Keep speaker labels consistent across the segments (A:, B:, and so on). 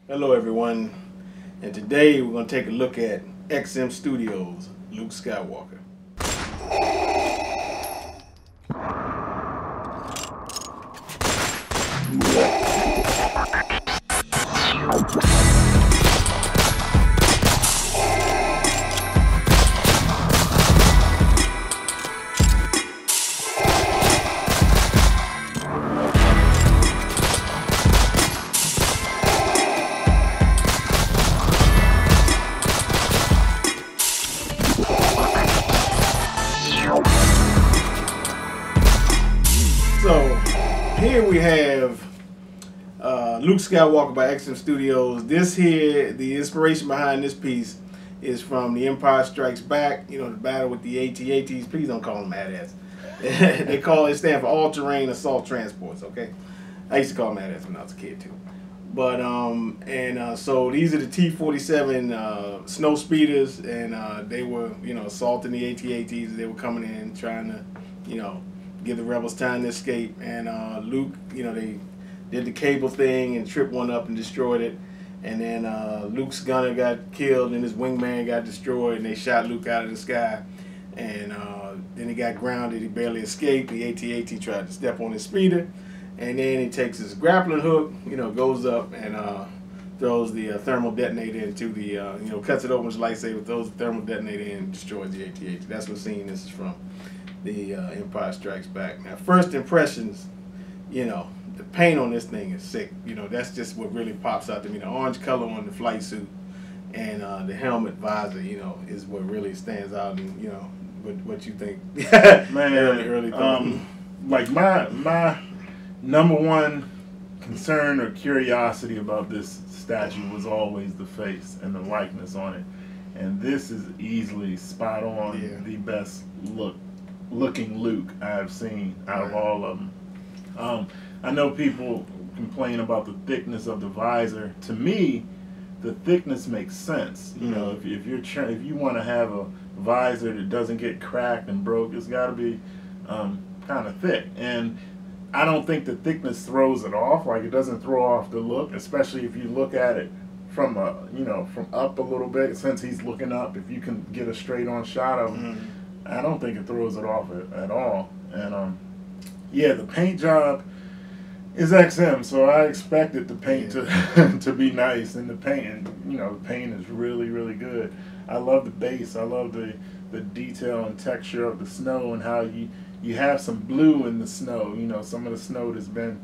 A: Hello everyone, and today we're going to take a look at XM Studios, Luke Skywalker. So here we have Luke Skywalker by XM Studios. This here, the inspiration behind this piece is from The Empire Strikes Back. You know, the battle with the AT-ATs. Please don't call them AT-ATs. It stand for All Terrain Assault Transports. Okay, I used to call them AT-ATs when I was a kid too. But so these are the T-47 snow speeders, and they were assaulting the AT-ATs. They were coming in trying to give the rebels time to escape, and Luke, they did the cable thing and tripped one up and destroyed it, and then Luke's gunner got killed and his wingman got destroyed, and they shot Luke out of the sky, and then he got grounded. He barely escaped. The AT-AT tried to step on his speeder, and then he takes his grappling hook, goes up and throws the thermal detonator into the, cuts it open with his lightsaber, throws the thermal detonator in and destroys the AT-AT. That's what scene this is from. The Empire Strikes Back. Now, first impressions, the paint on this thing is sick. That's just what really pops out to me. The orange color on the flight suit and the helmet visor, is what really stands out. And what you think?
B: Man, early like my number one concern or curiosity about this statue was always the face and the likeness on it, and this is easily spot on.
A: Yeah.
B: The best looking Luke I've seen out of all of them. I know people complain about the thickness of the visor. To me, the thickness makes sense. If you want to have a visor that doesn't get cracked and broke, it's got to be kind of thick. And I don't think the thickness throws it off. Like, it doesn't throw off the look, especially if you look at it from from up a little bit. Since he's looking up, if you can get a straight on shot of him. I don't think it throws it off at all. And yeah, the paint job is XM, so I expected the paint to be nice, and the paint, the paint is really, really good. I love the base. I love the detail and texture of the snow, and how you have some blue in the snow. Some of the snow that's been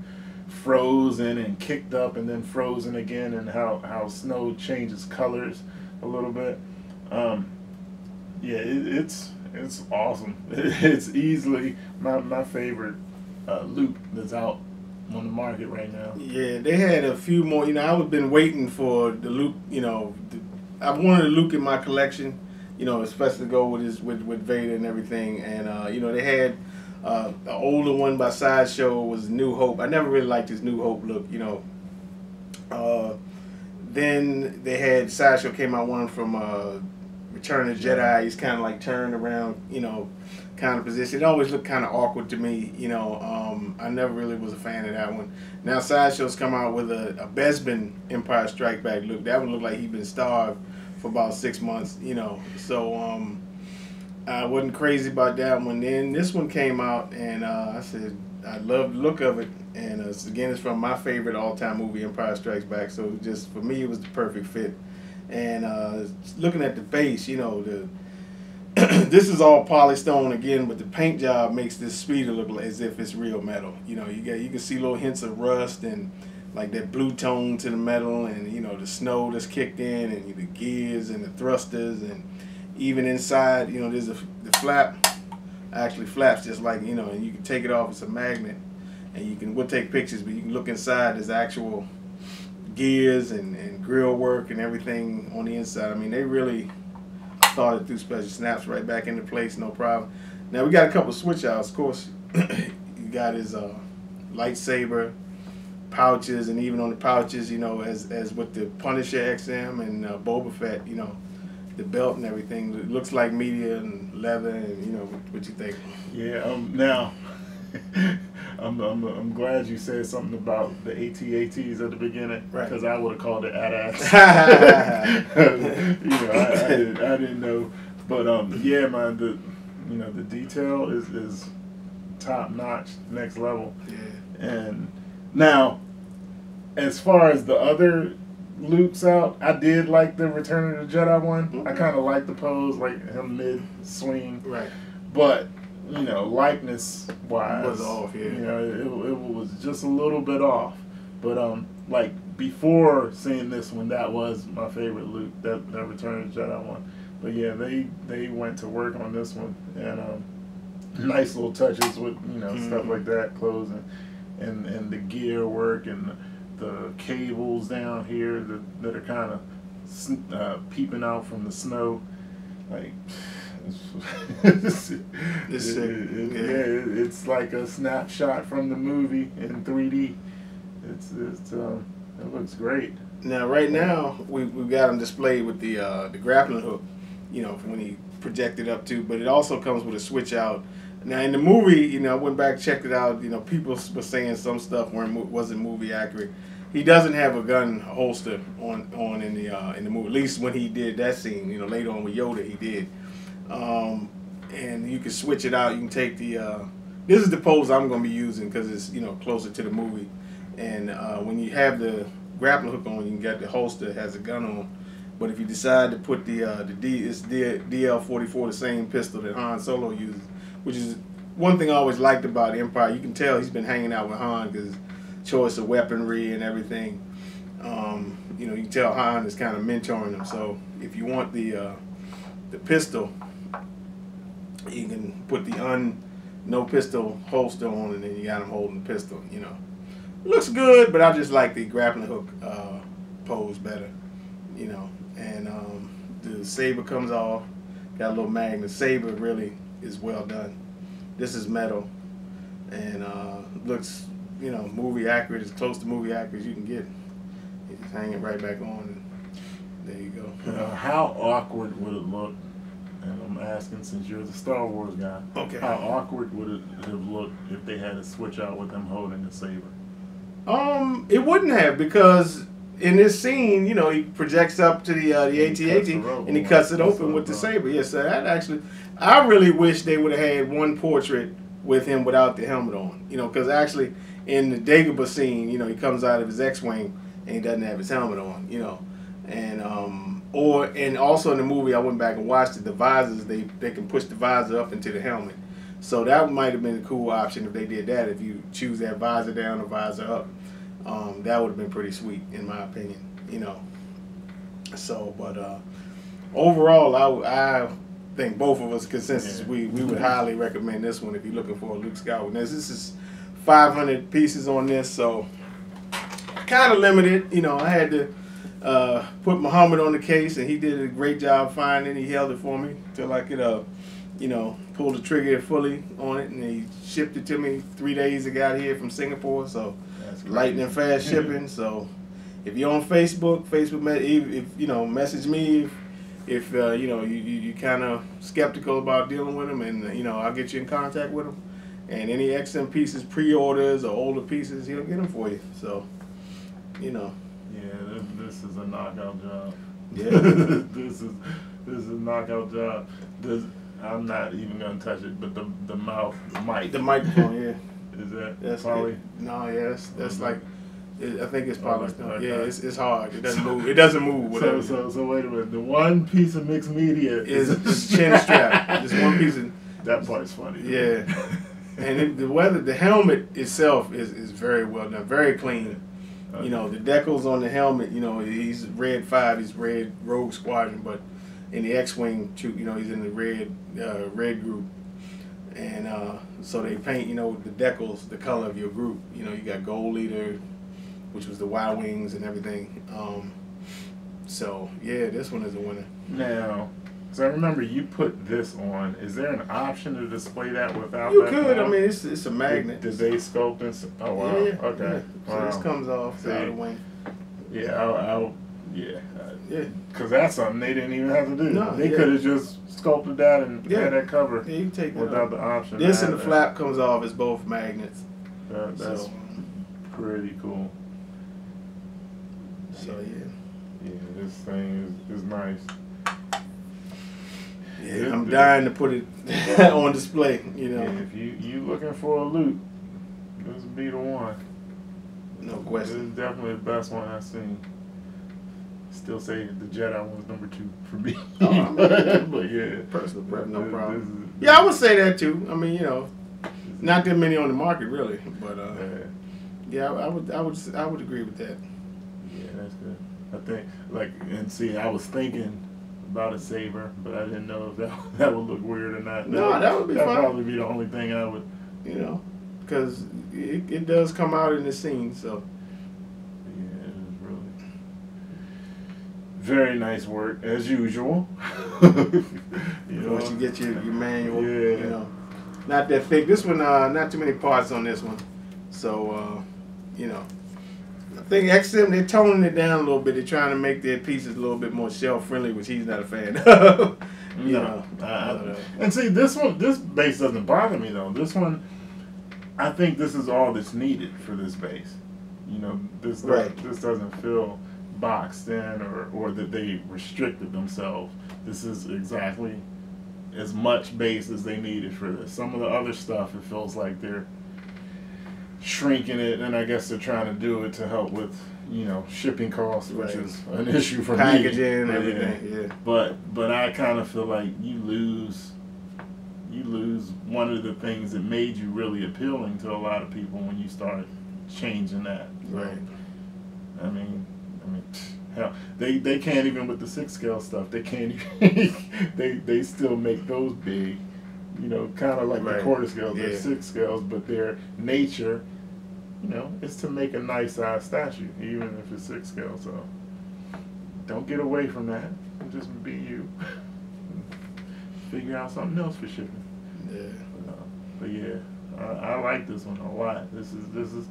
B: frozen and kicked up and then frozen again, and how snow changes colors a little bit. Yeah, it's awesome. It's easily my favorite Luke that's out on the market right now.
A: Yeah, they had a few more. I've been waiting for the Luke. I wanted a Luke in my collection. Especially to go with Vader and everything. And they had the older one by Sideshow was New Hope. I never really liked his New Hope look. Then they had Sideshow came out one from Return of the Jedi. He's kind of like turned around, kind of position. It always looked kind of awkward to me. I never really was a fan of that one. Now Sideshow's come out with a Bespin Empire Strike Back look. That one looked like he'd been starved for about 6 months. So I wasn't crazy about that one. Then this one came out, and I said I love the look of it. And again, it's from my favorite all-time movie, Empire Strikes Back. So just for me, it was the perfect fit. And looking at the base, this is all polystone again, but the paint job makes this speeder look as if it's real metal. You can see little hints of rust and like that blue tone to the metal, and the snow that's kicked in, and the gears and the thrusters, and even inside, there's the flap actually flaps just like and you can take it off. It's a magnet, and we'll take pictures, but you can look inside. There's actual gears and grill work and everything on the inside. I mean, they really thought it through. Special snaps right back into place, no problem. Now we got a couple of switch outs. Of course, you got his lightsaber pouches, and even on the pouches, as with the Punisher XM and Boba Fett, the belt and everything. It looks like media and leather, and what you think?
B: Yeah. Now I'm glad you said something about the AT-ATs at the beginning, because I would have called it AT-ATs. I didn't know, but yeah, man, the detail is top notch, next level. Yeah. And now, as far as the other Luke's out, I did like the Return of the Jedi one. Mm-hmm. I kind of like the pose, like him mid swing. Right. But likeness wise, was off. Yeah. It was just a little bit off. But like before seeing this one, that was my favorite Luke. That Return of the Jedi one. But yeah, they went to work on this one, and nice little touches with stuff like that, clothes and the gear work and the cables down here that are kind of peeping out from the snow, like it's like a snapshot from the movie in 3D. It looks great.
A: Now, right now we've got them displayed with the grappling hook, when he projected up to, but it also comes with a switch out. Now in the movie, I went back, checked it out. People were saying some stuff wasn't movie accurate. He doesn't have a gun holster on in the movie. At least when he did that scene, later on with Yoda, he did. And you can switch it out. You can take the. This is the pose I'm going to be using because it's closer to the movie. And when you have the grappling hook on, you can get the holster that has a gun on. But if you decide to put it's DL-44, the same pistol that Han Solo uses, which is one thing I always liked about Empire. You can tell he's been hanging out with Han because choice of weaponry and everything. You can tell Han is kind of mentoring him. So if you want the pistol, you can put the no pistol holster on, and then you got him holding the pistol. It looks good, but I just like the grappling hook pose better. And the saber comes off, got a little magnet. The saber really is well done. This is metal, and looks movie accurate, as close to movie accurate as you can get. You just hang it right back on, and there you go.
B: How awkward would it look? And I'm asking, since you're the Star Wars guy, how awkward would it have looked if they had to switch out with them holding the saber?
A: It wouldn't have, because in this scene, he projects up to the AT-AT and he cuts it open with the saber. Yes, so that actually, I really wish they would have had one portrait with him without the helmet on. Because actually in the Dagobah scene, he comes out of his X-wing and he doesn't have his helmet on. And also in the movie, I went back and watched it. The visors, they can push the visor up into the helmet. So that might have been a cool option if they did that. If you choose that visor down or visor up, that would have been pretty sweet in my opinion. So, but overall, I think both of us consensus we would highly recommend this one if you're looking for a Luke Skywalker. Now, this is 500 pieces on this, so kind of limited. I had to put Muhammad on the case, and he did a great job finding. He held it for me till I could pull the trigger fully on it, and he shipped it to me 3 days. It got here from Singapore, so lightning fast shipping. So if you're on Facebook, if message me if you kind of skeptical about dealing with them, and I'll get you in contact with him. And any XM pieces, pre-orders or older pieces, he'll get them for you. So
B: Yeah, this is a knockout job.
A: Yeah,
B: this is a knockout job. I'm not even gonna touch it, but the mic,
A: the microphone, yeah.
B: That's probably
A: that's like, I think it's probably it's hard. It doesn't move. It doesn't move. Whatever.
B: So wait a minute. The one piece of mixed media
A: is chin strap. Just one piece of
B: that part's funny.
A: Yeah, and the helmet itself is very well done, very clean. Okay. The decals on the helmet. He's Red 5. He's Red Rogue Squadron, but in the X-wing, he's in the red group. And so they paint, the decals, the color of your group. You got Gold Leader, which was the Y-wings and everything. So yeah, this one is a winner.
B: Now, so I remember you put this on. Is there an option to display that without?
A: You could. I mean, it's a magnet.
B: Did they sculpt this? Oh wow.
A: Yeah.
B: Okay.
A: Yeah. So this comes off the outer wing.
B: Yeah. Yeah. Because that's something they didn't even have to do. No, they could have just sculpted that and had that cover.
A: Yeah, you can take that
B: without the option.
A: This and the flap comes off as both magnets.
B: That's pretty cool.
A: So yeah.
B: Yeah, this thing is nice.
A: Yeah, I'm dying to put it on display. You know.
B: Yeah, if you looking for a Luke, this would be the one.
A: No question.
B: This is definitely the best one I've seen. Still say the Jedi one's number 2 for me.
A: Oh, I mean,
B: but yeah,
A: personal preference, no problem. Yeah, I would say that too. I mean, you know, not that many on the market really, but yeah, I would agree with that.
B: Yeah, that's good. I think and see, I was thinking about a saber, but I didn't know if that would look weird or not.
A: No, that would be fine.
B: That'd probably be the only thing I would.
A: You know, because it does come out in the scene, so.
B: Yeah, it is really very nice work as usual.
A: Once you get your manual, you know, not that thick. This one, not too many parts on this one, so you know. I think XM, they're toning it down a little bit. They're trying to make their pieces a little bit more shelf friendly, which he's not a fan of. you know.
B: And see, this bass doesn't bother me though. This one, I think this is all that's needed for this bass. You know, this doesn't feel boxed in or that they restricted themselves. This is exactly as much bass as they needed for this. Some of the other stuff, it feels like they're shrinking it, and I guess they're trying to do it to help with, you know, shipping costs, which is an issue for
A: packaging and everything. Yeah.
B: But I kind of feel like you lose one of the things that made you really appealing to a lot of people when you start changing that.
A: Right.
B: I mean, hell, they can't even with the 6 scale stuff. They can't even. they still make those big. You know, kind of like the quarter scales. They're 6 scales, but their nature, you know, is to make a nice size statue, even if it's 6 scale. So don't get away from that. Just be you. Figure out something else for shipping.
A: Yeah.
B: But yeah, I like this one a lot. This is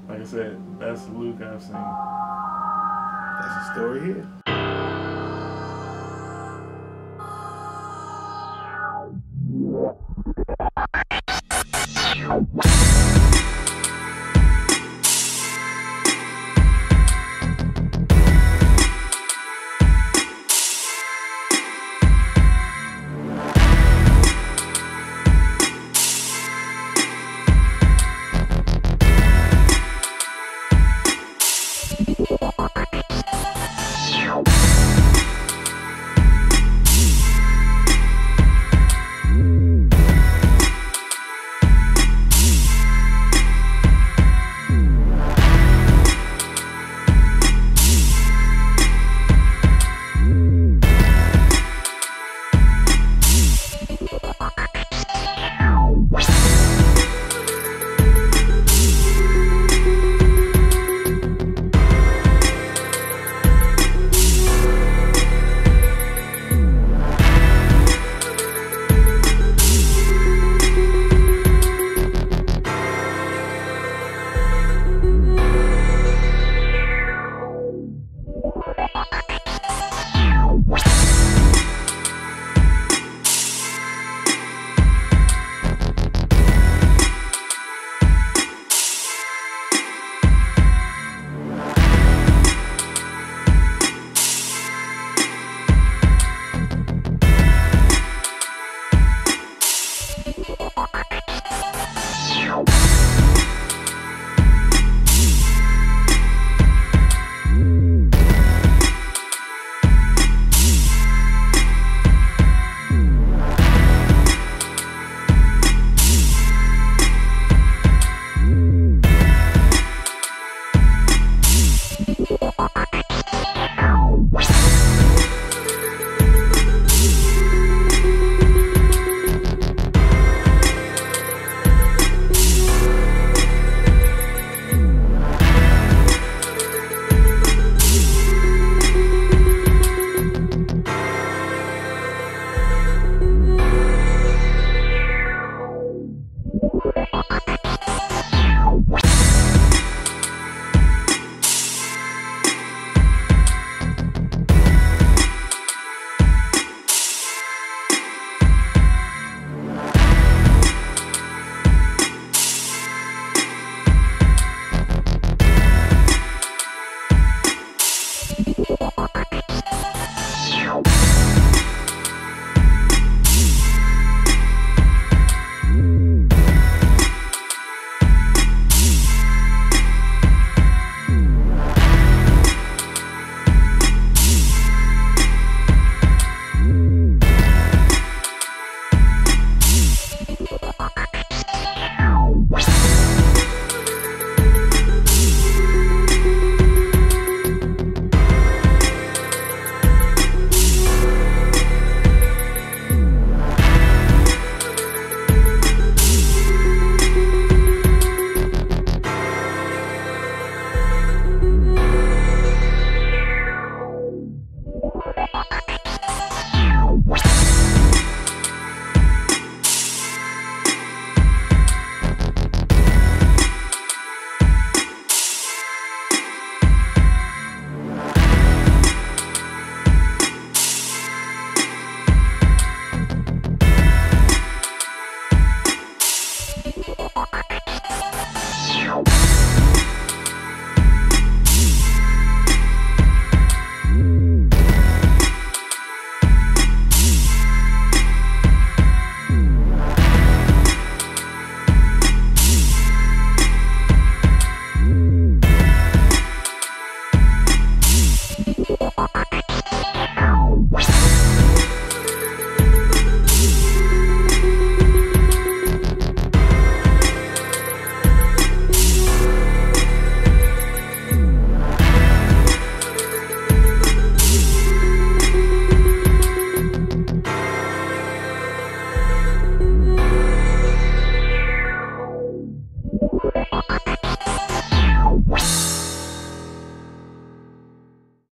B: like I said, best Luke I've seen.
A: That's the story here.